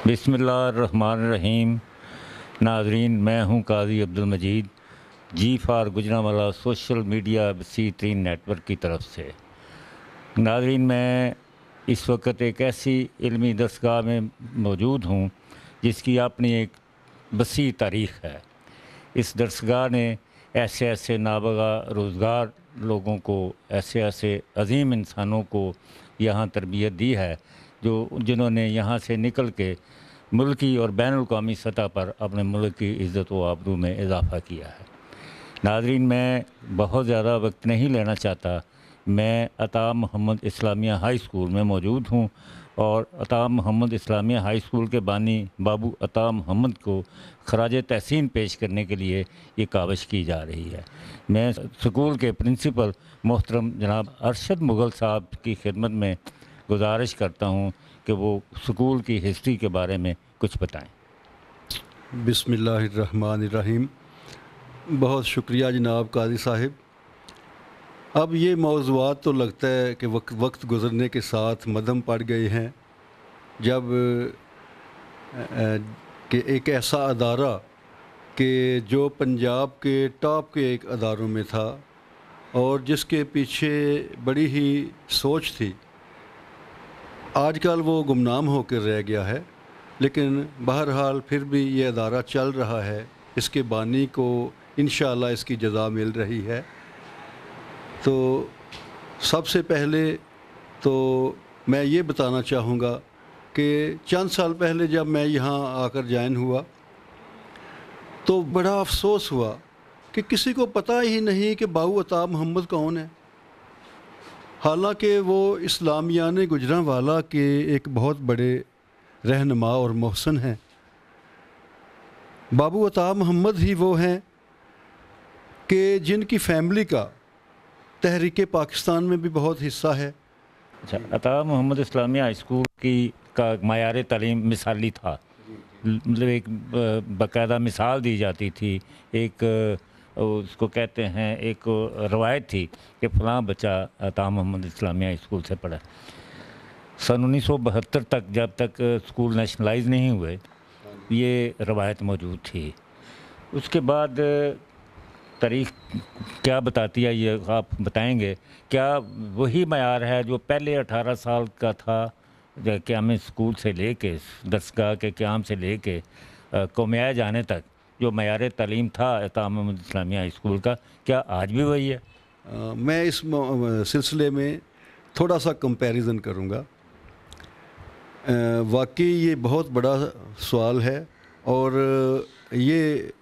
बिस्मिल्लाहिर्रहमानिर्रहीम। नाजरीन, मैं हूं काजी अब्दुल मजीद, जी फॉर गुजरांवाला सोशल मीडिया वसी तरीन नेटवर्क की तरफ से। नाजरीन, मैं इस वक्त एक ऐसी इल्मी दरसगाह में मौजूद हूं जिसकी अपनी एक वसी तारीख़ है। इस दरसगाह ने ऐसे ऐसे नाबगा रोज़गार लोगों को, ऐसे ऐसे अजीम इंसानों को यहाँ तरबियत दी है जिन्होंने यहाँ से निकल के मुल्की और बैनुल-अक़वामी सतह पर अपने मुल्क की इज़्ज़त व आबरू में इजाफ़ा किया है। नाज़रीन, मैं बहुत ज़्यादा वक्त नहीं लेना चाहता। मैं अता मोहम्मद इस्लामिया हाई स्कूल में मौजूद हूँ और अता मोहम्मद इस्लामिया हाई स्कूल के बानी बाबू अता मोहम्मद को खराज तहसीन पेश करने के लिए ये काविश की जा रही है। मैं स्कूल के प्रिंसिपल मोहतरम जनाब अरशद मुग़ल साहब की खिदमत में गुजारिश करता हूँ कि वो स्कूल की हिस्ट्री के बारे में कुछ बताएं। बिस्मिल्लाहिर्रहमानिर्रहीम। बहुत शुक्रिया जनाब काजी साहिब। अब ये मौज़ूआत तो लगता है कि वक्त गुज़रने के साथ मदम पड़ गए हैं, जब कि एक ऐसा अदारा कि जो पंजाब के टॉप के एक अदारों में था और जिसके पीछे बड़ी ही सोच थी, आजकल वो गुमनाम होकर रह गया है। लेकिन बहरहाल फिर भी ये अदारा चल रहा है। इसके बानी को इंशाअल्लाह इसकी जज़ा मिल रही है। तो सबसे पहले तो मैं ये बताना चाहूँगा कि चंद साल पहले जब मैं यहाँ आकर ज्वाइन हुआ तो बड़ा अफसोस हुआ कि किसी को पता ही नहीं कि बाबू अता मोहम्मद कौन है। हालांकि वो इस्लामियान गुजरांवाला के एक बहुत बड़े रहनुमा और मोहसन हैं। बाबू अता मोहम्मद ही वो हैं कि जिनकी फैमिली का तहरीक पाकिस्तान में भी बहुत हिस्सा है। अच्छा, अता मोहम्मद इस्लामिया हाई स्कूल का मायार तालीम मिसाली था, मतलब एक बाकायदा मिसाल दी जाती थी। एक उसको कहते हैं, एक रवायत थी कि फ़लाँ बच्चा अता मोहम्मद इस्लामिया स्कूल से पढ़ा। सन 1972 तक, जब तक स्कूल नेशनलाइज नहीं हुए, ये रवायत मौजूद थी। उसके बाद तारीख़ क्या बताती है ये आप बताएंगे? क्या वही मयार है जो पहले 18 साल का था क़याम स्कूल से लेके, दरसगाह के क़याम से लेके कौमिया जाने तक जो मयार तालीम था अता मोहम्मद इस्लामिया स्कूल का, क्या आज भी वही है? मैं इस सिलसिले में थोड़ा सा कंपैरिजन करूँगा। वाकई ये बहुत बड़ा सवाल है और ये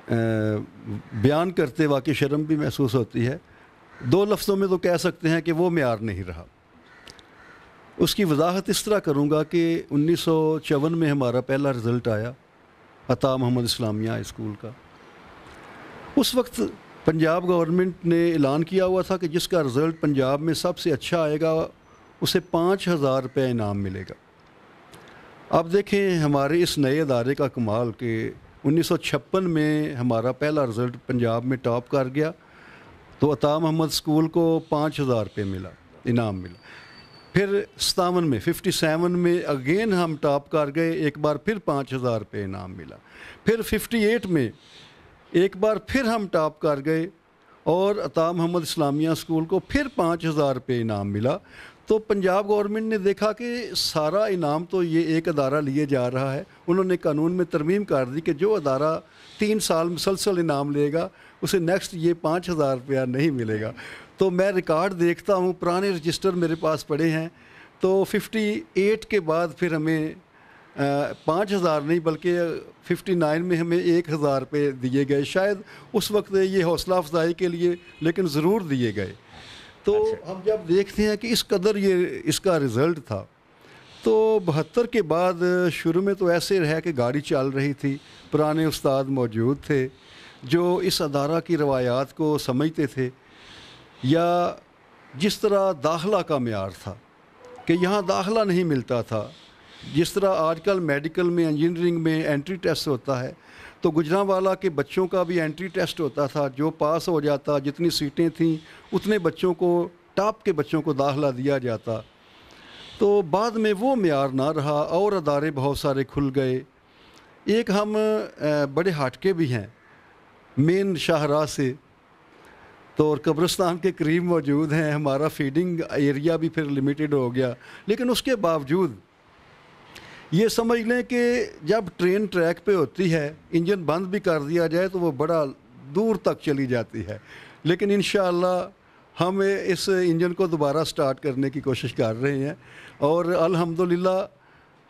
बयान करते वाकई शर्म भी महसूस होती है। दो लफ्ज़ों में तो कह सकते हैं कि वो मेयार नहीं रहा। उसकी वजाहत इस तरह करूँगा कि 1954 में हमारा पहला रिज़ल्ट आया अता मोहम्मद इस्लामिया स्कूल का। उस वक्त पंजाब गवर्नमेंट ने ऐलान किया हुआ था कि जिसका रिज़ल्ट पंजाब में सबसे अच्छा आएगा उसे 5,000 रुपये इनाम मिलेगा। अब देखें हमारे इस नए अदारे का कमाल कि 1956 में हमारा पहला रिज़ल्ट पंजाब में टॉप कर गया तो अता मोहम्मद स्कूल को 5,000 रुपये मिला, इनाम मिला। फिर 57 में अगेन हम टॉप कर गए, एक बार फिर 5,000 रुपये इनाम मिला। फिर 58 में एक बार फिर हम टॉप कर गए और अता मोहम्मद इस्लामिया स्कूल को फिर 5,000 रुपये इनाम मिला। तो पंजाब गवर्नमेंट ने देखा कि सारा इनाम तो ये एक अदारा लिए जा रहा है। उन्होंने कानून में तरमीम कर दी कि जो अदारा 3 साल मुसलसल इनाम लेगा उसे नेक्स्ट ये 5,000 रुपया नहीं मिलेगा। तो मैं रिकॉर्ड देखता हूँ, पुराने रजिस्टर मेरे पास पड़े हैं, तो 58 के बाद फिर हमें 5,000 नहीं बल्कि 59 में हमें 1,000 रुपये दिए गए। शायद उस वक्त ये हौसला अफजाई के लिए, लेकिन ज़रूर दिए गए। तो हम जब देखते हैं कि इस कदर ये इसका रिज़ल्ट था, तो 72 के बाद शुरू में तो ऐसे रहा कि गाड़ी चल रही थी, पुराने उस्ताद मौजूद थे जो इस अदारा की रवायात को समझते थे, या जिस तरह दाखला का मेयार था कि यहाँ दाखला नहीं मिलता था। जिस तरह आजकल मेडिकल में, इंजीनियरिंग में एंट्री टेस्ट होता है, तो गुजरांवाला के बच्चों का भी एंट्री टेस्ट होता था। जो पास हो जाता, जितनी सीटें थीं उतने बच्चों को, टॉप के बच्चों को दाखला दिया जाता। تو بعد میں وہ معیار نہ رہا اور ادارے بہت سارے کھل گئے. ایک ہم بڑے ہٹ کے بھی ہیں مین شاہراہ سے، تو اور قبرستان کے قریب موجود ہیں. ہمارا فیڈنگ ایریا بھی پھر لمیٹڈ ہو گیا، لیکن اس کے باوجود یہ سمجھ لیں کہ جب ٹرین ٹریک پہ ہوتی ہے انجن بند بھی کر دیا جائے تو وہ بڑا دور تک چلی جاتی ہے. لیکن انشاءاللہ ہم اس انجن کو دوبارہ سٹارٹ کرنے کی کوشش کر رہے ہیں، اور الحمدللہ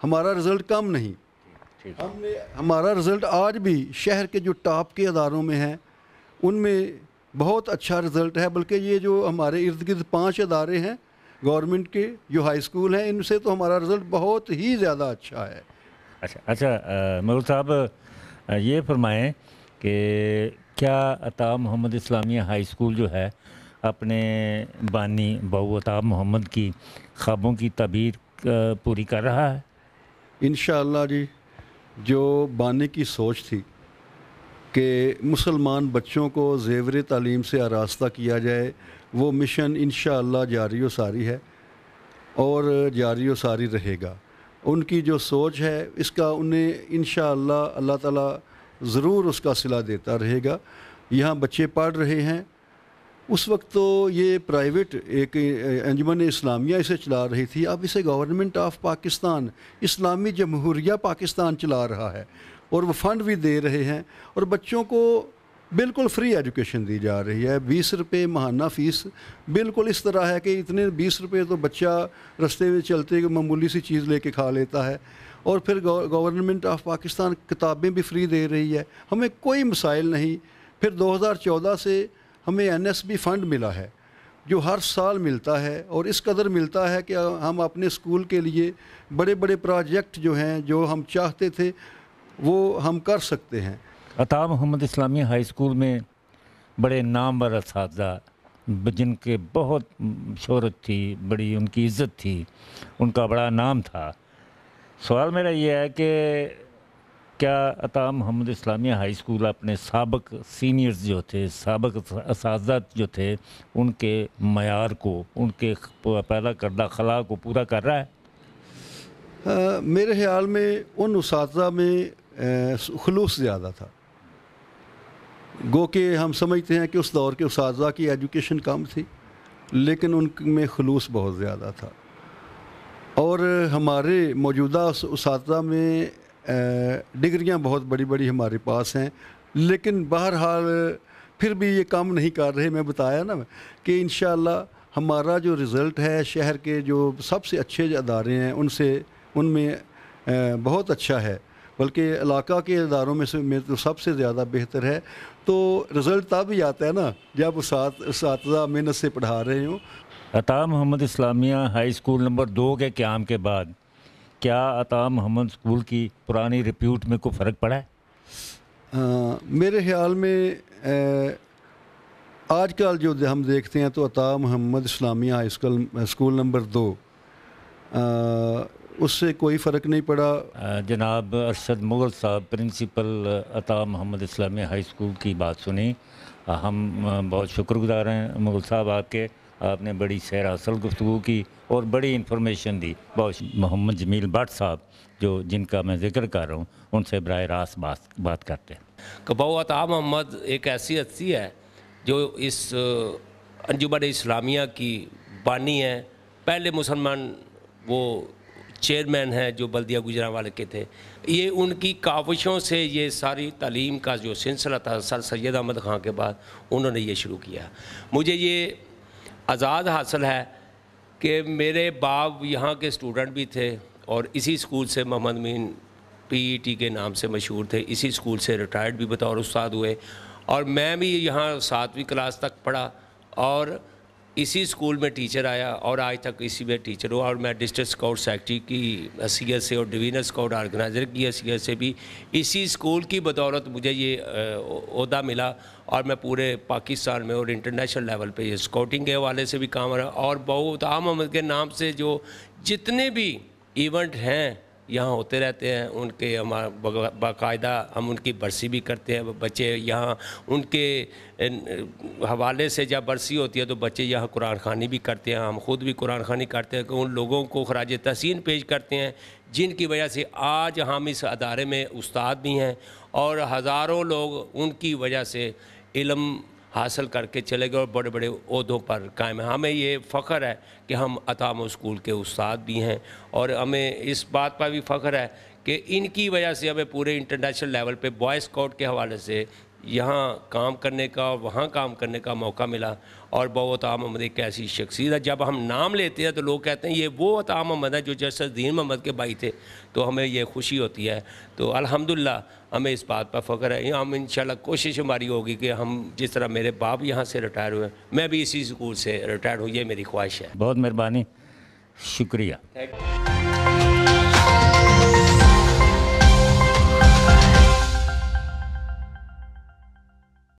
ہمارا رزلٹ کم نہیں. ہمارا رزلٹ آج بھی شہر کے جو ٹاپ کے اداروں میں ہیں ان میں بہت اچھا رزلٹ ہے. بلکہ یہ جو ہمارے ارد گرد 5 ادارے ہیں گورنمنٹ کے جو ہائی اسکول ہیں، ان سے تو ہمارا رزلٹ بہت ہی زیادہ اچھا ہے. اچھا مغل صاحب یہ فرمائیں کہ کیا عطا محمد اسلامیہ ہائی اسکول جو ہے اپنے بانی بہو عطا محمد کی خوابوں کی تعبیر پوری کر رہا ہے؟ انشاءاللہ جی، جو بانی کی سوچ تھی کہ مسلمان بچوں کو زیور تعلیم سے آراستہ کیا جائے، وہ مشن انشاءاللہ جاری و ساری ہے اور جاری و ساری رہے گا. ان کی جو سوچ ہے اس کا انہیں انشاءاللہ اللہ تعالیٰ ضرور اس کا صلہ دیتا رہے گا. یہاں بچے پڑھ رہے ہیں. اس وقت تو یہ پرائیویٹ ایک انجمن اسلامیہ اسے چلا رہی تھی، اب اسے گورنمنٹ آف پاکستان اسلامی جمہوریہ پاکستان چلا رہا ہے، اور وہ فنڈ بھی دے رہے ہیں، اور بچوں کو بالکل فری ایجوکیشن دی جا رہی ہے. 20 روپے ماہانہ فیس. بالکل اس طرح ہے کہ اتنے 20 روپے تو بچہ رستے میں چلتے معمولی سی چیز لے کے کھا لیتا ہے. اور پھر گورنمنٹ آف پاکستان کتابیں بھی فری دے رہی ہے. ہمیں کوئی مسائل نہیں. پھر 2014 سے ہمیں NSB فنڈ ملا ہے جو ہر سال ملتا ہے، اور اس قدر ملتا ہے کہ ہم اپنے اسکول کے لیے بڑے بڑے پروجیکٹ جو ہیں جو ہم چاہتے تھے وہ ہم کر سکتے ہیں. عطا محمد اسلامیہ ہائی اسکول میں بڑے نامور اساتذہ جن کے بہت شہرت تھی، بڑی ان کی عزت تھی، ان کا بڑا نام تھا. سوال میرا یہ ہے کہ کیا عطا محمد اسلامیہ ہائی اسکول اپنے سابق سینئرز جو تھے، سابق اساتذہ جو تھے، ان کے معیار کو، ان کے پیدا کردہ خلا کو پورا کر رہا ہے؟ میرے خیال میں ان اساتذہ میں خلوص زیادہ تھا. گو کہ ہم سمجھتے ہیں کہ اس دور کے اساتذہ کی ایجوکیشن کم تھی، لیکن ان میں خلوص بہت زیادہ تھا. اور ہمارے موجودہ اساتذہ میں ڈگریاں بہت بڑی بڑی ہمارے پاس ہیں، لیکن بہرحال پھر بھی یہ کام نہیں کر رہے. میں بتایا نا کہ انشاءاللہ ہمارا جو رزلٹ ہے شہر کے جو سب سے اچھے ادارے ہیں ان میں بہت اچھا ہے، بلکہ علاقہ کے اداروں میں تو سب سے زیادہ بہتر ہے. تو رزلٹ تب ہی آتا ہے نا جب اساتذہ محنت سے پڑھا رہے ہوں. عطا محمد اسلامیہ ہائی اسکول نمبر 2 کے قیام کے بعد کیا عطا محمد اسکول کی پرانی ریپیوٹ میں کوئی فرق پڑا ہے؟ میرے خیال میں آج کل جو ہم دیکھتے ہیں تو عطا محمد اسلامیہ ہائی اسکول نمبر 2 اس سے کوئی فرق نہیں پڑا. جناب ارشد مغل صاحب پرنسپل عطا محمد اسلامیہ ہائی اسکول کی بات سنی. ہم بہت شکر گزار ہیں مغل صاحب آپ نے بڑی سیر اصل گفتگو کی اور بڑی انفارمیشن دی. بہت محمد جمیل بٹ صاحب جن کا میں ذکر کر رہا ہوں ان سے براہ راست بات کرتے ہیں. کباؤ عطا محمد ایک ایسی ہستی ہے جو اس انجمن اسلامیہ کی بانی ہے. پہلے مسلمان وہ چیئرمین ہیں جو بلدیہ گجرانوالے کے تھے. یہ ان کی کاوشوں سے یہ ساری تعلیم کا جو سلسلہ تھا سر سید احمد خان کے بعد انہوں نے یہ شروع کیا. مجھے یہ آزاد حاصل ہے کہ میرے باپ یہاں کے اسٹوڈنٹ بھی تھے اور اسی اسکول سے محمد امین PET کے نام سے مشہور تھے. اسی اسکول سے ریٹائرڈ بھی بطور استاد ہوئے اور میں بھی یہاں 7ویں کلاس تک پڑھا اور اسی اسکول میں ٹیچر آیا اور آج تک اسی میں ٹیچر ہوں. اور میں ڈسٹرکٹ اسکاؤٹ سیکرٹری کی حیثیت سے اور ڈویژنل اسکاؤٹ آرگنائزر کی حیثیت سے بھی اسی اسکول کی بدولت مجھے یہ عہدہ ملا. اور میں پورے پاکستان میں اور انٹرنیشنل لیول پہ یہ اسکاؤٹنگ کے حوالے سے بھی کام رہا. اور بہو عطا محمد کے نام سے جو جتنے بھی ایونٹ ہیں यहाँ होते रहते हैं। उनके हमारा बाकायदा हम उनकी बरसी भी करते हैं। बच्चे यहाँ उनके हवाले से जब बरसी होती है तो बच्चे यहाँ कुरान ख़वानी भी करते हैं। हम ख़ुद भी कुरान ख़वानी करते हैं कि उन लोगों को ख़राज तहसीन पेश करते हैं जिनकी वजह से आज हम इस अदारे में उस्ताद भी हैं और हज़ारों लोग उनकी वजह से इल्म हासिल करके चले गए और बड़े बड़े ओहदों पर कायम हैं। हमें ये फ़ख्र है कि हम अताम स्कूल के उस्ताद भी हैं और हमें इस बात पर भी फ़ख्र है कि इनकी वजह से हमें पूरे इंटरनेशनल लेवल पे बॉय स्काउट के हवाले से यहाँ काम करने का और वहाँ काम करने का मौका मिला। और वो अता मोहम्मद एक ऐसी शख्सियत है, जब हम नाम लेते हैं तो लोग कहते हैं ये वो अता मोहम्मद है जो जसरुद्दीन मोहम्मद के भाई थे, तो हमें ये खुशी होती है। तो अल्हम्दुलिल्लाह हमें इस बात पर फ़ख्र है। हम इंशाल्लाह कोशिश हमारी होगी कि हम जिस तरह मेरे बाप यहाँ से रिटायर हुए, मैं भी इसी स्कूल से रिटायर हूँ, ये मेरी ख्वाहिश है। बहुत मेहरबानी, शुक्रिया। Thank you.